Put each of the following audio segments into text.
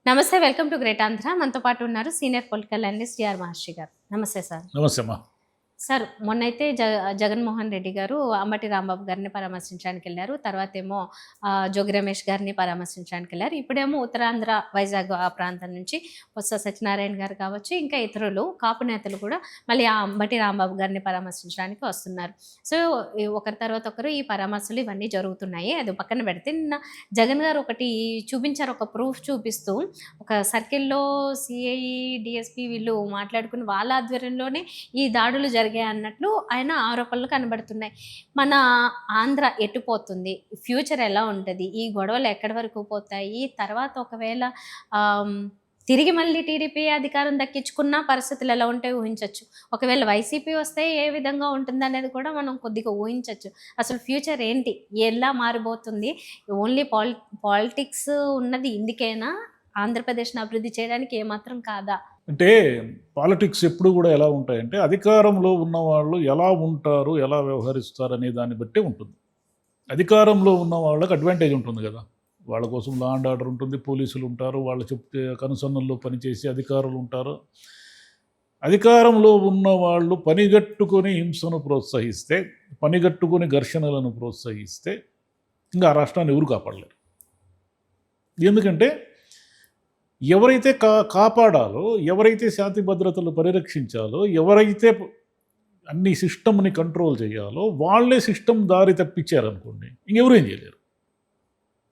నమస్తే. Welcome to great Andhra. మనతో పాటు ఉన్నారు సీనియర్ పొలిటికల్ అనలిస్ట్ జిఆర్ మహర్షి గారు. నమస్తే సార్. నమస్తే అమ్మా. సార్ మొన్నైతే జగన్మోహన్ రెడ్డి గారు అంబటి రాంబాబు గారిని పరామర్శించడానికి వెళ్ళారు. తర్వాతేమో జోగి రమేష్ గారిని పరామర్శించడానికి వెళ్ళారు. ఇప్పుడేమో ఉత్తరాంధ్ర వైజాగ్ ఆ ప్రాంతం నుంచి బొత్స సత్యనారాయణ గారు కావచ్చు, ఇంకా ఇతరులు కాపు నేతలు కూడా మళ్ళీ ఆ అంబటి రాంబాబు గారిని పరామర్శించడానికి వస్తున్నారు. సో ఒకరి తర్వాత ఒకరు ఈ పరామర్శలు ఇవన్నీ జరుగుతున్నాయి. అది పక్కన పెడితే నిన్న జగన్ గారు ఒకటి చూపించారు, ఒక ప్రూఫ్ చూపిస్తూ ఒక సర్కిల్లో సిఐ డిఎస్పీ వీళ్ళు మాట్లాడుకుని వాళ్ళ ఆధ్వర్యంలోనే ఈ దాడులు జరిగాయి అన్నట్లు ఆయన ఆరోపణలు కనబడుతున్నాయి. మన ఆంధ్ర ఎటుపోతుంది, ఫ్యూచర్ ఎలా ఉంటుంది, ఈ గొడవలు ఎక్కడి వరకు పోతాయి, తర్వాత ఒకవేళ తిరిగి మళ్ళీ టీడీపీ అధికారం దక్కించుకున్న పరిస్థితులు ఎలా ఉంటాయో ఊహించవచ్చు. ఒకవేళ వైసీపీ వస్తే ఏ విధంగా ఉంటుంది అనేది కూడా మనం కొద్దిగా ఊహించవచ్చు. అసలు ఫ్యూచర్ ఏంటి, ఎలా మారిపోతుంది, ఓన్లీ పాలిటిక్స్ ఉన్నది ఇందుకేనా, ఆంధ్రప్రదేశ్ని అభివృద్ధి చేయడానికి ఏమాత్రం కాదా? అంటే పాలిటిక్స్ ఎప్పుడు కూడా ఎలా ఉంటాయంటే అధికారంలో ఉన్న వాళ్ళు ఎలా ఉంటారు, ఎలా వ్యవహరిస్తారు అనే దాన్ని బట్టి ఉంటుంది. అధికారంలో ఉన్న వాళ్ళకి అడ్వాంటేజ్ ఉంటుంది కదా, వాళ్ళ కోసం లా అండ్ ఆర్డర్ ఉంటుంది, పోలీసులు ఉంటారు, వాళ్ళు చెప్తే కనుసన్నల్లో పనిచేసి అధికారులు ఉంటారు. అధికారంలో ఉన్న వాళ్ళు పనిగట్టుకొని హింసను ప్రోత్సహిస్తే, పనిగట్టుకొని ఘర్షణలను ప్రోత్సహిస్తే ఇంకా ఆ రాష్ట్రాన్ని ఎవరు కాపాడలేరు. ఎందుకంటే ఎవరైతే కాపాడాలో, ఎవరైతే శాంతి భద్రతలు పరిరక్షించాలో, ఎవరైతే అన్ని సిస్టమ్ని కంట్రోల్ చేయాలో వాళ్ళే సిస్టమ్ దారి తప్పించారనుకోండి, ఇంకెవరు ఏం చేయలేరు.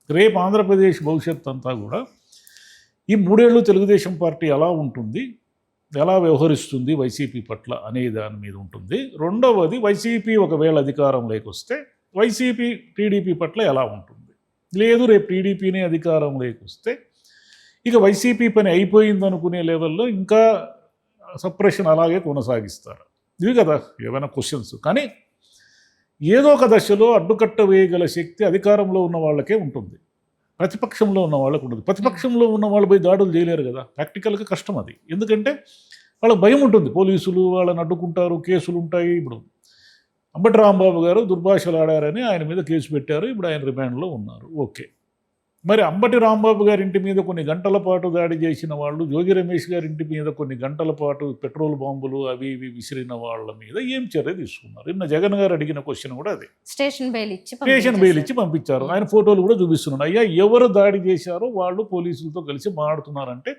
రేపు ఆంధ్రప్రదేశ్ భవిష్యత్ అంతా కూడా ఈ 3 ఏళ్ళు తెలుగుదేశం పార్టీ ఎలా ఉంటుంది, ఎలా వ్యవహరిస్తుంది వైసీపీ పట్ల అనే దాని మీద ఉంటుంది. రెండవది, వైసీపీ ఒకవేళ అధికారంలోకి వస్తే వైసీపీ టీడీపీ పట్ల ఎలా ఉంటుంది. లేదు రేపు టీడీపీనే అధికారంలోకి వస్తే ఇక వైసీపీ పని అయిపోయింది అనుకునే లెవెల్లో ఇంకా సప్రెషన్ అలాగే కొనసాగిస్తారు. ఇవి కదా ఏమైనా క్వశ్చన్స్. కానీ ఏదో ఒక దశలో అడ్డుకట్ట వేయగల శక్తి అధికారంలో ఉన్న వాళ్ళకే ఉంటుంది, ప్రతిపక్షంలో ఉన్న వాళ్ళకు ఉండదు. ప్రతిపక్షంలో ఉన్న వాళ్ళు పోయి దాడులు చేయలేరు కదా, ప్రాక్టికల్గా కష్టం అది. ఎందుకంటే వాళ్ళకి భయం ఉంటుంది, పోలీసులు వాళ్ళని అడ్డుకుంటారు, కేసులు ఉంటాయి. ఇప్పుడు అంబటి రాంబాబు గారు దుర్భాషలు ఆడారని ఆయన మీద కేసు పెట్టారు, ఇప్పుడు ఆయన రిమాండ్లో ఉన్నారు. ఓకే, మరి అంబటి రాంబాబు గారి ఇంటి మీద కొన్ని గంటల పాటు దాడి చేసిన వాళ్ళు, జోగి రమేష్ గారి ఇంటి మీద కొన్ని గంటల పాటు పెట్రోల్ బాంబులు అవి ఇవి విసిరిన వాళ్ళ మీద ఏం చర్య తీసుకున్నారు? నిన్న జగన్ గారు అడిగిన క్వశ్చన్ కూడా అదే. స్టేషన్ బెయిల్ ఇచ్చి పంపించారు. ఆయన ఫోటోలు కూడా చూపిస్తున్నాడు. అయ్యా ఎవరు దాడి చేశారో వాళ్ళు పోలీసులతో కలిసి మాట్లాడుతున్నారంటే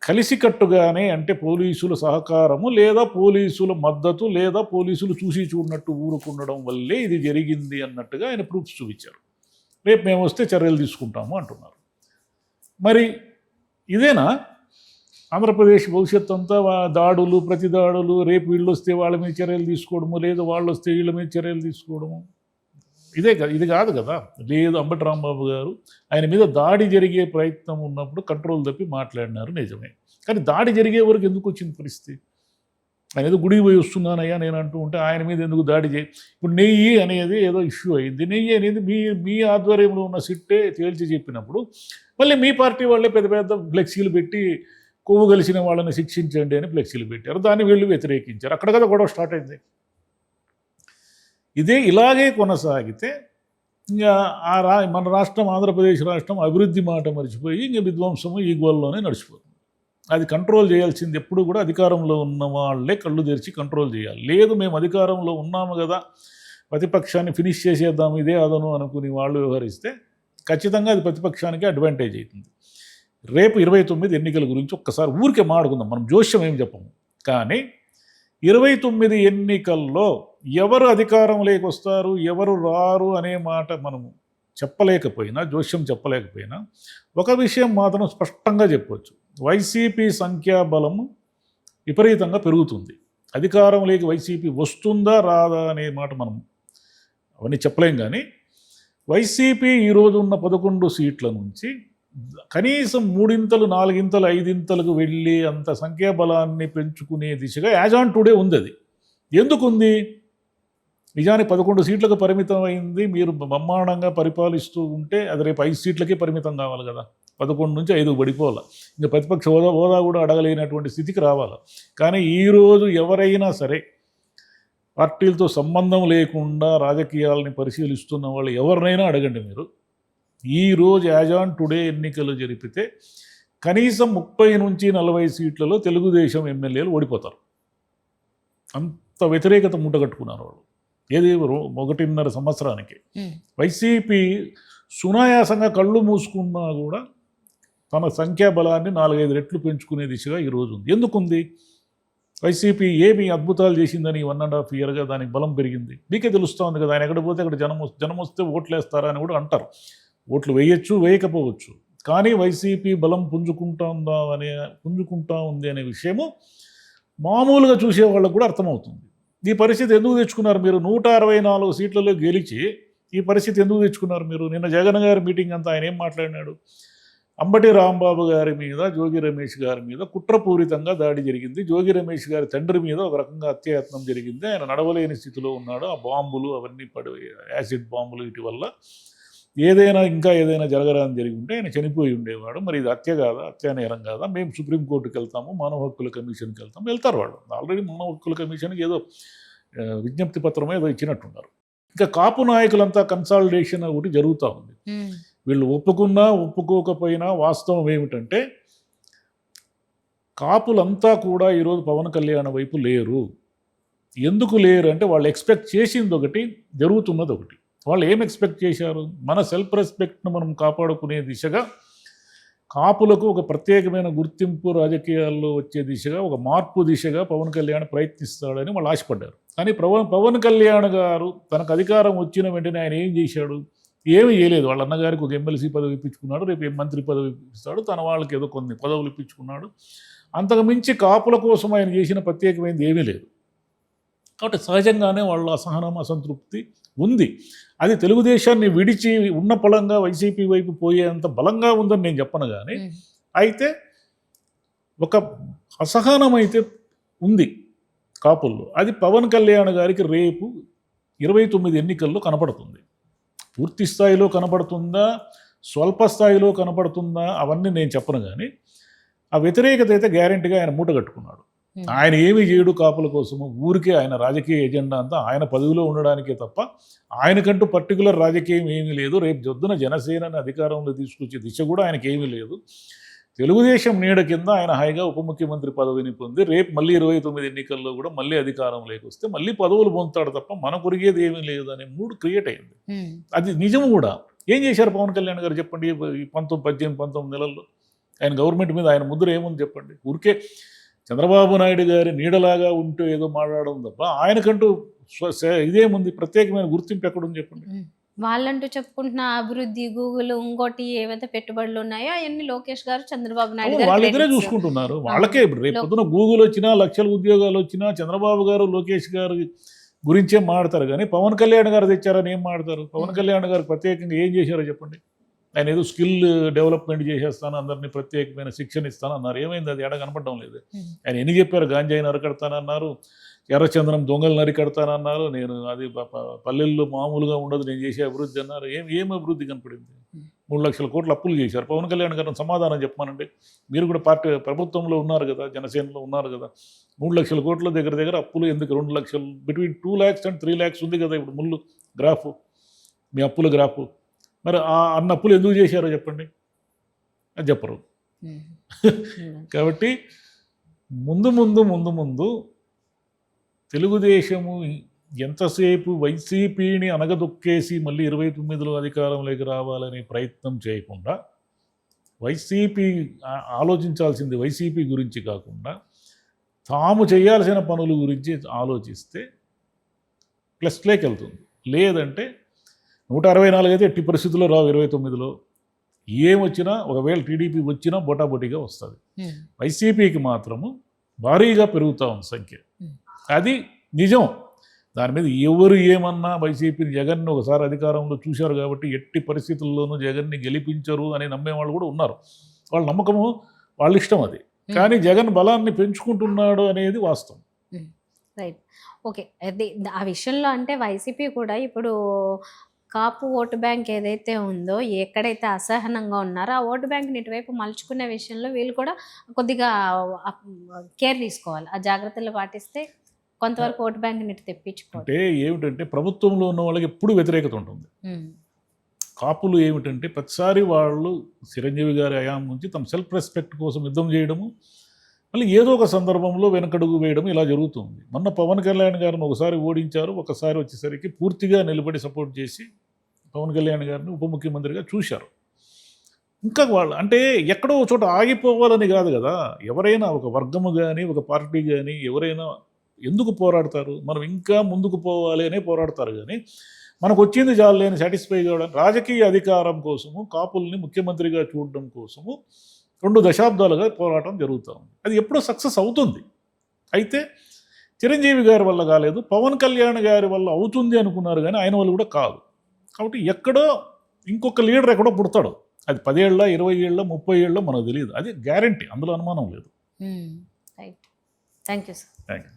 కలిసికట్టుగానే, అంటే పోలీసుల సహకారము లేదా పోలీసుల మద్దతు లేదా పోలీసులు చూసి చూడనట్టు ఊరుకుండడం వల్లే ఇది జరిగింది అన్నట్టుగా ఆయన ప్రూఫ్స్ చూపించారు. రేపు మేము వస్తే చర్యలు తీసుకుంటాము అంటున్నారు. మరి ఇదేనా ఆంధ్రప్రదేశ్ భవిష్యత్తు అంతా? దాడులు, ప్రతి దాడులు, రేపు వీళ్ళు వస్తే వాళ్ళ మీద చర్యలు తీసుకోవడము, లేదు వాళ్ళు వస్తే వీళ్ళ మీద చర్యలు తీసుకోవడము, ఇదే కదా, ఇది కాదు కదా. లేదు, అంబటి రాంబాబు గారు ఆయన మీద దాడి జరిగే ప్రయత్నం ఉన్నప్పుడు కంట్రోల్ తప్పి మాట్లాడినారు, నిజమే. కానీ దాడి జరిగే వరకు ఎందుకు వచ్చింది పరిస్థితి? ఆయన ఏదో గుడికి పోయి వస్తున్నానయ్యా నేను అంటూ ఉంటే ఆయన మీద ఎందుకు దాడి చేయి? ఇప్పుడు నెయ్యి అనేది ఏదో ఇష్యూ అయింది. నెయ్యి అనేది మీ ఆధ్వర్యంలో ఉన్న సిట్టే తేల్చి చెప్పినప్పుడు మళ్ళీ మీ పార్టీ వాళ్ళే పెద్ద పెద్ద ఫ్లెక్సీలు పెట్టి కొవ్వు కలిసిన వాళ్ళని శిక్షించండి అని ఫ్లెక్సీలు పెట్టారు. దాన్ని వీళ్ళు వ్యతిరేకించారు. అక్కడ కదా గొడవ స్టార్ట్ అయింది. ఇలాగే కొనసాగితే ఇంకా మన రాష్ట్రం, ఆంధ్రప్రదేశ్ రాష్ట్రం అభివృద్ధి మాట మర్చిపోయి ఇంకా విధ్వంసము ఈ గోల్లోనే నడిచిపోతుంది. అది కంట్రోల్ చేయాల్సింది ఎప్పుడు కూడా అధికారంలో ఉన్న వాళ్ళే కళ్ళు తెరిచి కంట్రోల్ చేయాలి. లేదు మేము అధికారంలో ఉన్నాము కదా, ప్రతిపక్షాన్ని ఫినిష్ చేసేద్దాము ఇదే అదను అనుకుని వాళ్ళు వ్యవహరిస్తే ఖచ్చితంగా అది ప్రతిపక్షానికి అడ్వాంటేజ్ అవుతుంది. రేపు 29 ఎన్నికల గురించి ఒక్కసారి ఊరికే మాట్లాడుకుందాం, మనం జోష్యం ఏం చెప్పము. కానీ 29 ఎన్నికల్లో ఎవరు అధికారంలోకి వస్తారు, ఎవరు రారు అనే మాట మనము చెప్పలేకపోయినా, జోష్యం చెప్పలేకపోయినా ఒక విషయం మాత్రం స్పష్టంగా చెప్పవచ్చు. వైసీపీ సంఖ్యాబలము విపరీతంగా పెరుగుతుంది. అధికారంలోకి వైసీపీ వస్తుందా రాదా అనే మాట మనం అవన్నీ చెప్పలేం. కానీ వైసీపీ ఈరోజు ఉన్న 11 సీట్ల నుంచి కనీసం 3 4 5 వెళ్ళి అంత సంఖ్యాబలాన్ని పెంచుకునే దిశగా యాజ్ ఆన్ టుడే ఉంది. అది ఎందుకు ఉంది? నిజానికి 11 సీట్లకు పరిమితం అయింది. మీరు బ్రహ్మాండంగా పరిపాలిస్తూ ఉంటే అది రేపు 5 సీట్లకే పరిమితం కావాలి కదా. 11 నుంచి 5 పడిపోవాలి. ఇంకా ప్రతిపక్ష హోదా కూడా అడగలేనటువంటి స్థితికి రావాలి. కానీ ఈరోజు ఎవరైనా సరే పార్టీలతో సంబంధం లేకుండా రాజకీయాలని పరిశీలిస్తున్న వాళ్ళు ఎవరినైనా అడగండి మీరు, ఈరోజు యాజ్ ఆన్ టుడే ఎన్నికలు జరిపితే కనీసం 30 నుంచి 40 సీట్లలో తెలుగుదేశం ఎమ్మెల్యేలు ఓడిపోతారు. అంత వ్యతిరేకత మూటగట్టుకున్నారు వాళ్ళు. ఏది 1.5 సంవత్సరానికి. వైసీపీ సునాయాసంగా కళ్ళు మూసుకున్నా కూడా తన సంఖ్యాబలాన్ని 4-5 రెట్లు పెంచుకునే దిశగా ఈరోజు ఉంది. ఎందుకుంది? వైసీపీ ఏమి అద్భుతాలు చేసిందని 1.5 ఇయర్గా దానికి బలం పెరిగింది. మీకే తెలుస్తూ ఉంది కదా, ఆయన ఎక్కడ పోతే అక్కడ జనం వస్తే ఓట్లు వేస్తారా అని కూడా అంటారు. ఓట్లు వేయచ్చు, వేయకపోవచ్చు, కానీ వైసీపీ బలం పుంజుకుంటా ఉంది అనే విషయము మామూలుగా చూసే వాళ్ళకు కూడా అర్థమవుతుంది. ఈ పరిస్థితి ఎందుకు తెచ్చుకున్నారు మీరు? 164 సీట్లలో గెలిచి ఈ పరిస్థితి ఎందుకు తెచ్చుకున్నారు మీరు? నిన్న జగన్ గారి మీటింగ్ అంతా ఆయన ఏం మాట్లాడినాడు? అంబటి రాంబాబు గారి మీద, జోగి రమేష్ గారి మీద కుట్రపూరితంగా దాడి జరిగింది. జోగి రమేష్ గారి తండ్రి మీద ఒక రకంగా హత్యాయత్నం జరిగింది. ఆయన నడవలేని స్థితిలో ఉన్నాడు. ఆ బాంబులు అవన్నీ యాసిడ్ బాంబులు వీటి వల్ల ఇంకా ఏదైనా జరగరాని జరిగి ఉంటే ఆయన చనిపోయి ఉండేవాడు. మరి ఇది హత్య కాదా, హత్యానేరం కాదా? మేము సుప్రీంకోర్టుకి వెళ్తాము, మానవ హక్కుల కమిషన్కి వెళ్తాము. వెళ్తారు వాళ్ళు. ఆల్రెడీ మానవ హక్కుల కమిషన్కి ఏదో విజ్ఞప్తి పత్రం ఏదో ఇచ్చినట్టున్నారు. ఇంకా కాపు నాయకులంతా కన్సాలిడేషన్ ఒకటి జరుగుతూ ఉంది. వీళ్ళు ఒప్పుకున్నా ఒప్పుకోకపోయినా వాస్తవం ఏమిటంటే కాపులంతా కూడా ఈరోజు పవన్ కళ్యాణ్ వైపు లేరు. ఎందుకు లేరు అంటే వాళ్ళు ఎక్స్పెక్ట్ చేసింది ఒకటి, జరుగుతున్నది ఒకటి. వాళ్ళు ఏం ఎక్స్పెక్ట్ చేశారు? మన సెల్ఫ్ రెస్పెక్ట్ను మనం కాపాడుకునే దిశగా కాపులకు ఒక ప్రత్యేకమైన గుర్తింపు రాజకీయాల్లో వచ్చే దిశగా, ఒక మార్పు దిశగా పవన్ కళ్యాణ్ ప్రయత్నిస్తాడని వాళ్ళు ఆశపడ్డారు. కానీ పవన్ కళ్యాణ్ గారు తనకు అధికారం వచ్చిన వెంటనే ఆయన ఏం చేశాడు? ఏమీ చేయలేదు. వాళ్ళ అన్నగారికి ఒక ఎమ్మెల్సీ పదవి ఇప్పించుకున్నాడు, రేపు మంత్రి పదవి ఇప్పిస్తాడు, తన వాళ్ళకి ఏదో కొన్ని పదవులు ఇప్పించుకున్నాడు. అంతకు మించి కాపుల కోసం ఆయన చేసిన ప్రత్యేకమైనది ఏమీ లేదు. కాబట్టి సహజంగానే వాళ్ళ అసహనం, అసంతృప్తి ఉంది. అది తెలుగుదేశాన్ని విడిచి ఉన్న పలంగా వైసీపీ వైపు పోయేంత బలంగా ఉందని నేను చెప్పను, కానీ అయితే ఒక అసహనం అయితే ఉంది కాపుల్లో. అది పవన్ కళ్యాణ్ గారికి రేపు 29 ఎన్నికల్లో కనపడుతుంది. పూర్తి స్థాయిలో కనపడుతుందా, స్వల్ప స్థాయిలో కనపడుతుందా అవన్నీ నేను చెప్పను, కానీ ఆ వ్యతిరేకత అయితే గ్యారెంటీగా ఆయన మూట కట్టుకున్నాడు. ఆయన ఏమీ చేయడు కాపుల కోసము. ఊరికే ఆయన రాజకీయ ఎజెండా అంతా ఆయన పదవిలో ఉండడానికే తప్ప ఆయనకంటూ పర్టికులర్ రాజకీయం ఏమీ లేదు. రేపు జొద్దున జనసేనని అధికారంలో తీసుకొచ్చే దిశ కూడా ఆయనకి ఏమీ లేదు. తెలుగుదేశం నీడ కింద ఆయన హాయిగా ఉప ముఖ్యమంత్రి పదవిని పొంది రేపు మళ్ళీ 29 ఎన్నికల్లో కూడా మళ్ళీ అధికారంలోకి వస్తే మళ్ళీ పదవులు పొందుతాడు తప్ప మన కొరిగేది ఏమీ లేదు అనే మూడు క్రియేట్ అయింది. అది నిజం కూడా. ఏం చేశారు పవన్ కళ్యాణ్ గారు చెప్పండి? 19 నెలల్లో ఆయన గవర్నమెంట్ మీద ఆయన ముద్ర ఏముంది చెప్పండి? ఊరికే చంద్రబాబు నాయుడు గారి నీడలాగా ఉంటూ ఏదో మాట్లాడడం తప్ప ఆయనకంటూ ఇదేముంది? ప్రత్యేకమైన గుర్తింపు ఎక్కడుంది చెప్పండి? వాళ్ళంటూ చెప్పుకుంటున్న అభివృద్ధి, గూగుల్, ఇంకోటి ఏవైతే పెట్టుబడులు ఉన్నాయో అవన్నీ లోకేష్ గారు, చంద్రబాబు నాయుడు గారు వాళ్ళిద్దరే చూసుకుంటున్నారు. వాళ్ళకే రేపు పొద్దున గూగుల్ వచ్చినా, లక్షల ఉద్యోగాలు వచ్చినా చంద్రబాబు గారు, లోకేష్ గారు గురించే మాడతారు. కానీ పవన్ కళ్యాణ్ గారు తెచ్చారని ఏం మాడతారు? పవన్ కళ్యాణ్ గారు ప్రత్యేకంగా ఏం చేశారో చెప్పండి? ఆయన ఏదో స్కిల్ డెవలప్మెంట్ చేసేస్తాను, అందరినీ ప్రత్యేకమైన శిక్షణ ఇస్తాను అన్నారు. ఏమైంది? అది ఎడ కనపడడం లేదు. ఆయన ఎన్ని చెప్పారు? గాంజాయి నరకడతానన్నారు, ఎర్రచంద్రం దొంగలు నరికడతానన్నారు. నేను అది పల్లెల్లో మామూలుగా ఉండదు నేను చేసే అభివృద్ధి అన్నారు. ఏం అభివృద్ధి కనపడింది? 3 లక్షల కోట్లు అప్పులు చేశారు. పవన్ కళ్యాణ్ గారిని సమాధానం చెప్పానండి. మీరు కూడా ప్రభుత్వంలో ఉన్నారు కదా, జనసేనలో ఉన్నారు కదా. 3 లక్షల కోట్ల దగ్గర అప్పులు ఎందుకు? 2 లక్షలు, బిట్వీన్ 2 lakhs and 3 lakhs ఉంది కదా ఇప్పుడు ముళ్ళు గ్రాఫ్, మీ అప్పుల గ్రాఫ్. మరి అన్న అప్పులు ఎందుకు చేశారో చెప్పండి? అది చెప్పరు. కాబట్టి ముందు తెలుగుదేశము ఎంతసేపు వైసీపీని అనగదొక్కేసి మళ్ళీ 29లో అధికారంలోకి రావాలనే ప్రయత్నం చేయకుండా వైసీపీ ఆలోచించాల్సింది వైసీపీ గురించి కాకుండా తాము చేయాల్సిన పనుల గురించి ఆలోచిస్తే ప్లస్లోకి వెళ్తుంది. లేదంటే 164 అయితే ఎట్టి పరిస్థితుల్లో రావు. 29లో ఏమొచ్చినా, ఒకవేళ టీడీపీ వచ్చినా బొటాబొటీగా వస్తుంది. వైసీపీకి మాత్రము భారీగా పెరుగుతూ ఉంది సంఖ్య. అది నిజం. దాని మీద ఎవరు ఏమన్నా వైసీపీని, జగన్ని ఒకసారి అధికారంలో చూశారు కాబట్టి ఎట్టి పరిస్థితుల్లోనూ జగన్ని గెలిపించరు అని నమ్మేవాళ్ళు కూడా ఉన్నారు. వాళ్ళ నమ్మకము, వాళ్ళ ఇష్టం అది. కానీ జగన్ బలాన్ని పెంచుకుంటున్నాడు అనేది వాస్తవం. రైట్. ఓకే. అది ఆ విషయంలో అంటే వైసీపీ కూడా ఇప్పుడు కాపు ఓటు బ్యాంక్ ఏదైతే ఉందో, ఎక్కడైతే అసహనంగా ఉన్నారో ఆ ఓటు బ్యాంక్ని ఇటువైపు మలుచుకునే విషయంలో వీళ్ళు కూడా కొద్దిగా కేర్ తీసుకోవాలి. ఆ జాగ్రత్తలు పాటిస్తే కొంతవరకు ఓటు బ్యాంక్ని ఇటు తెప్పించుకోవాలి. అంటే ఏమిటంటే ప్రభుత్వంలో ఉన్న వాళ్ళకి ఎప్పుడు వ్యతిరేకత ఉంటుంది. కాపులు ఏమిటంటే ప్రతిసారి వాళ్ళు చిరంజీవి గారి హయాం నుంచి తమ సెల్ఫ్ రెస్పెక్ట్ కోసం యుద్ధం చేయడము, మళ్ళీ ఏదో ఒక సందర్భంలో వెనకడుగు వేయడం ఇలా జరుగుతుంది. మొన్న పవన్ కళ్యాణ్ గారిని ఒకసారి ఓడించారు, ఒకసారి వచ్చేసరికి పూర్తిగా నిలబడి సపోర్ట్ చేసి పవన్ కళ్యాణ్ గారిని ఉప ముఖ్యమంత్రిగా చూశారు. ఇంకా వాళ్ళు అంటే ఎక్కడో ఒక చోట ఆగిపోవాలని కాదు కదా, ఎవరైనా ఒక వర్గము కానీ ఒక పార్టీ కానీ ఎవరైనా ఎందుకు పోరాడతారు? మనం ఇంకా ముందుకు పోవాలి అనే పోరాడతారు. కానీ మనకు వచ్చింది చాలు లేని సాటిస్ఫై కావడం, రాజకీయ అధికారం కోసము కాపుల్ని ముఖ్యమంత్రిగా చూడడం కోసము 2 దశాబ్దాలుగా పోరాటం జరుగుతూ ఉంది. అది ఎప్పుడో సక్సెస్ అవుతుంది. అయితే చిరంజీవి గారి వల్ల కాలేదు, పవన్ కళ్యాణ్ గారి వల్ల అవుతుంది అనుకున్నారు, కానీ ఆయన వల్ల కూడా కాదు. కాబట్టి ఎక్కడో ఇంకొక లీడర్ ఎక్కడో పుడతాడు. అది 10 ఏళ్ళ 20 ఏళ్ళ 30 ఏళ్ళ మనకు తెలియదు. అది గ్యారంటీ, అందులో అనుమానం లేదు. Right. Thank you sir. Thank you.